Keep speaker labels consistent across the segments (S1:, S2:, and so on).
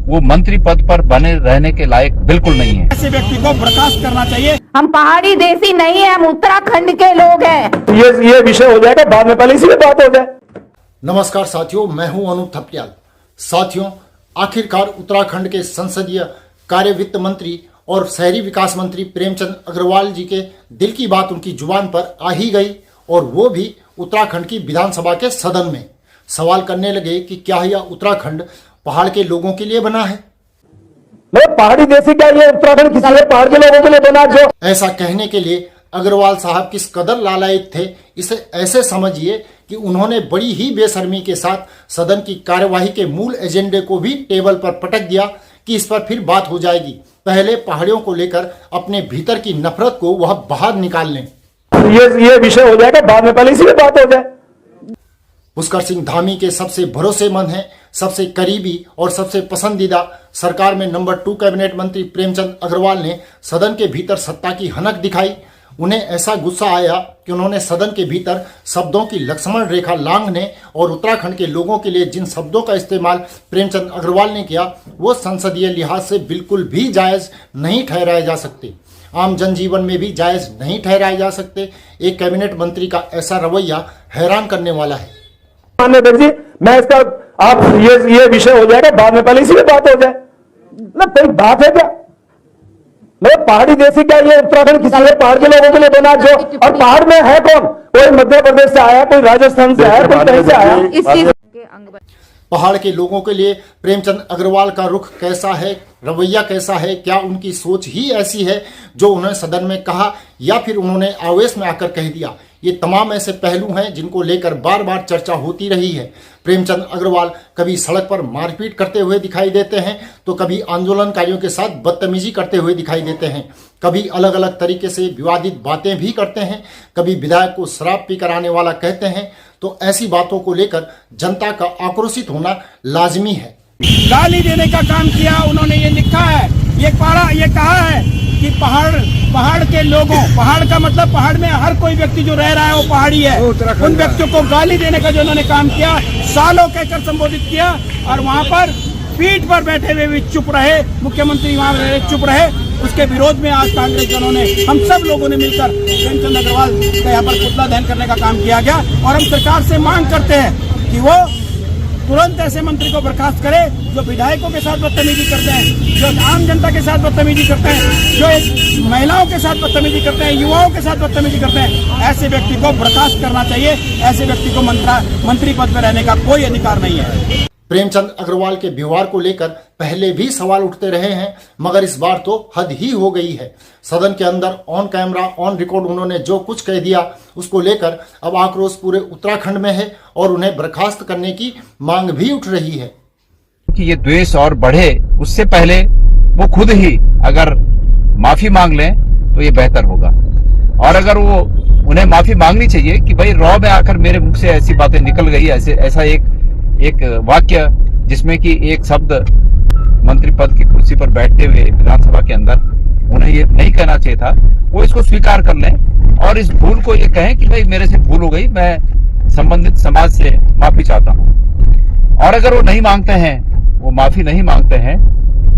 S1: वो मंत्री पद पर बने रहने के लायक बिल्कुल नहीं है।
S2: ऐसे व्यक्ति को बर्खास्त करना चाहिए।
S3: हम पहाड़ी देसी नहीं है, हम उत्तराखंड के लोग हैं।
S4: ये विषय हो जाएगा बाद में, पहले इसी में बात हो जाए।
S5: नमस्कार साथियों, मैं हूं अनूप थपलियाल। साथियों, आखिरकार उत्तराखंड के संसदीय कार्य वित्त मंत्री और शहरी विकास मंत्री प्रेमचंद अग्रवाल जी के दिल की बात उनकी जुबान पर आ ही गई, और वो भी उत्तराखंड की विधानसभा के सदन में। सवाल करने लगे कि क्या यह उत्तराखंड पहाड़ के लोगों के लिए बना है?
S4: नहीं, पहाड़ी देसी क्या ये उत्तराखंड किसी ने पहाड़ के लोगों के लिए बना? जो
S5: ऐसा कहने के लिए अग्रवाल साहब किस कदर लालायित थे, इसे ऐसे समझिए कि उन्होंने बड़ी ही बेशर्मी के साथ सदन की कार्यवाही के मूल एजेंडे को भी टेबल पर पटक दिया कि इस पर फिर बात हो जाएगी। पहले पहाड़ियों को लेकर अपने भीतर की नफरत को वह बाहर निकाल लें।
S4: ये विषय हो जाएगा बाद में, पहले इसी में बात हो जाए।
S5: पुष्कर सिंह धामी के सबसे भरोसेमंद हैं, सबसे करीबी और सबसे पसंदीदा सरकार में नंबर 2 कैबिनेट मंत्री प्रेमचंद अग्रवाल ने सदन के भीतर सत्ता की हनक दिखाई। उन्हें ऐसा गुस्सा आया कि उन्होंने सदन के भीतर शब्दों की लक्ष्मण रेखा लांघने और उत्तराखंड के लोगों के लिए जिन शब्दों का इस्तेमाल प्रेमचंद अग्रवाल ने किया, वो संसदीय लिहाज से बिल्कुल भी जायज नहीं ठहराए जा सकते, आम जनजीवन में भी जायज नहीं ठहराए जा सकते। एक कैबिनेट मंत्री का ऐसा रवैया हैरान करने वाला है।
S4: माननीय जी, मैं इसका आप ये विषय हो जाएगा बाद में, पहले इसी में बात हो जाए ना। कोई बात है क्या? मैं पहाड़ी देसी क्या ये उत्तराखंड किसी ने पहाड़ के लोगों के लिए बना? जो और पहाड़ में है कौन? कोई मध्य प्रदेश से आया, कोई राजस्थान से आया, कोई कहीं से आया।
S5: पहाड़ के लोगों के लिए प्रेमचंद अग्रवाल का रुख कैसा है, रवैया कैसा है? क्या उनकी सोच ही ऐसी है जो उन्होंने सदन में कहा, या फिर उन्होंने आवेश में आकर कह दिया? ये तमाम ऐसे पहलू हैं जिनको लेकर बार बार चर्चा होती रही है। प्रेमचंद अग्रवाल कभी सड़क पर मारपीट करते हुए दिखाई देते हैं, तो कभी आंदोलनकारियों के साथ बदतमीजी करते हुए दिखाई देते हैं, कभी अलग अलग तरीके से विवादित बातें भी करते हैं, कभी विधायक को शराब पीकर आने वाला कहते हैं। तो ऐसी बातों को लेकर जनता का आक्रोशित होना लाजमी है।
S2: गाली देने का काम किया उन्होंने, ये लिखा है, ये कहा है कि पहाड़ के लोगों, पहाड़ का मतलब पहाड़ में हर कोई व्यक्ति जो रह रहा है वो पहाड़ी है। उन व्यक्तियों को गाली देने का जो उन्होंने काम किया, सालों कहकर संबोधित किया, और वहां पर पीठ पर बैठे हुए भी चुप रहे, मुख्यमंत्री वहां चुप रहे। उसके विरोध में आज कांग्रेस जनों ने, हम सब लोगों ने मिलकर प्रेमचंद अग्रवाल का यहाँ पर पुतला दहन करने का काम किया गया। और हम सरकार से मांग करते हैं कि वो तुरंत ऐसे मंत्री को बर्खास्त करे जो विधायकों के साथ बदतमीजी करते हैं, जो आम जनता के साथ बदतमीजी करते हैं, जो महिलाओं के साथ बदतमीजी करते हैं, युवाओं के साथ बदतमीजी करते हैं। ऐसे व्यक्ति को बर्खास्त करना चाहिए। ऐसे व्यक्ति को मंत्री पद पर रहने का कोई अधिकार नहीं है।
S5: प्रेमचंद अग्रवाल के व्यवहार को लेकर पहले भी सवाल उठते रहे हैं, मगर इस बार तो हद ही हो गई है। सदन के अंदर ऑन कैमरा ऑन रिकॉर्ड उन्होंने जो कुछ कह दिया, उसको लेकर अब आक्रोश पूरे उत्तराखंड में है और उन्हें बर्खास्त करने की मांग भी उठ रही है।
S1: कि ये द्वेष और बढ़े, उससे पहले वो खुद ही अगर माफी मांग लें तो ये बेहतर होगा। और अगर वो उन्हें माफी मांगनी चाहिए कि भाई रॉ में आकर मेरे मुख से ऐसी बातें निकल गई, ऐसा एक वाक्य जिसमें कि एक शब्द मंत्री पद की कुर्सी पर बैठते हुए विधानसभा के अंदर उन्हें ये नहीं कहना चाहिए था, वो इसको स्वीकार कर लें और इस भूल को ये कहें कि भाई मेरे से भूल हो गई, मैं संबंधित समाज से माफी चाहता हूं। और अगर वो नहीं मांगते हैं, वो माफी नहीं मांगते हैं,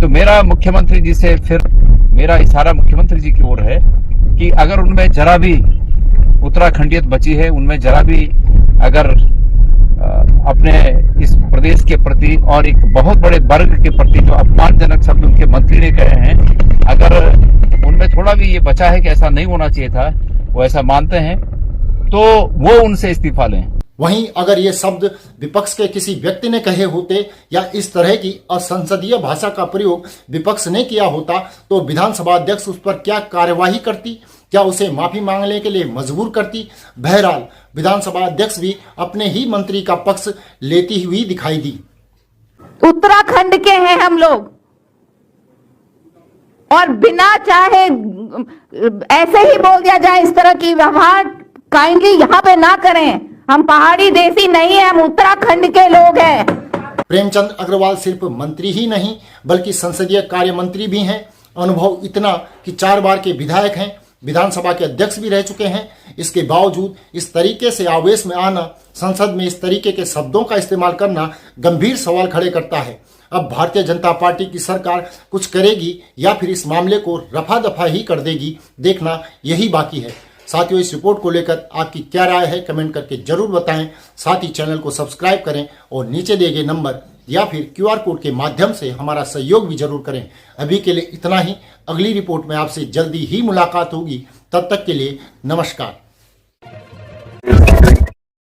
S1: तो मेरा मुख्यमंत्री जी से फिर मेरा इशारा मुख्यमंत्री जी की ओर है कि अगर उनमें जरा भी उत्तराखंडियत बची है, उनमें जरा भी अगर अपने इस प्रदेश के प्रति और एक बहुत बड़े वर्ग के प्रति जो अपमानजनक शब्द उनके मंत्री ने कहे हैं, अगर उनमें थोड़ा भी ये बचा है कि ऐसा नहीं होना चाहिए था, वो ऐसा मानते हैं, तो वो उनसे इस्तीफा लें।
S5: वहीं अगर ये शब्द विपक्ष के किसी व्यक्ति ने कहे होते या इस तरह की असंसदीय भाषा का प्रयोग विपक्ष ने किया होता, तो विधानसभा अध्यक्ष उस पर क्या कार्यवाही करती? क्या उसे माफी मांगने के लिए मजबूर करती? बहरहाल विधानसभा अध्यक्ष भी अपने ही मंत्री का पक्ष लेती हुई दिखाई दी।
S3: उत्तराखंड के हैं हम लोग, और बिना चाहे ऐसे ही बोल दिया जाए, इस तरह की व्यवहार काइंडली यहाँ पे ना करें। हम पहाड़ी देसी नहीं है, हम उत्तराखंड के लोग हैं।
S5: प्रेमचंद अग्रवाल सिर्फ मंत्री ही नहीं बल्कि संसदीय कार्य मंत्री भी हैं। अनुभव इतना कि 4 बार के विधायक हैं, विधानसभा के अध्यक्ष भी रह चुके हैं। इसके बावजूद इस तरीके से आवेश में आना, संसद में इस तरीके के शब्दों का इस्तेमाल करना गंभीर सवाल खड़े करता है। अब भारतीय जनता पार्टी की सरकार कुछ करेगी या फिर इस मामले को रफा दफा ही कर देगी, देखना यही बाकी है। साथियों, इस रिपोर्ट को लेकर आपकी क्या राय है कमेंट करके जरूर बताएं। साथ ही चैनल को सब्सक्राइब करें और नीचे दिए गए नंबर या फिर QR कोड के माध्यम से हमारा सहयोग भी जरूर करें। अभी के लिए इतना ही। अगली रिपोर्ट में आपसे जल्दी ही मुलाकात होगी। तब तक के लिए नमस्कार।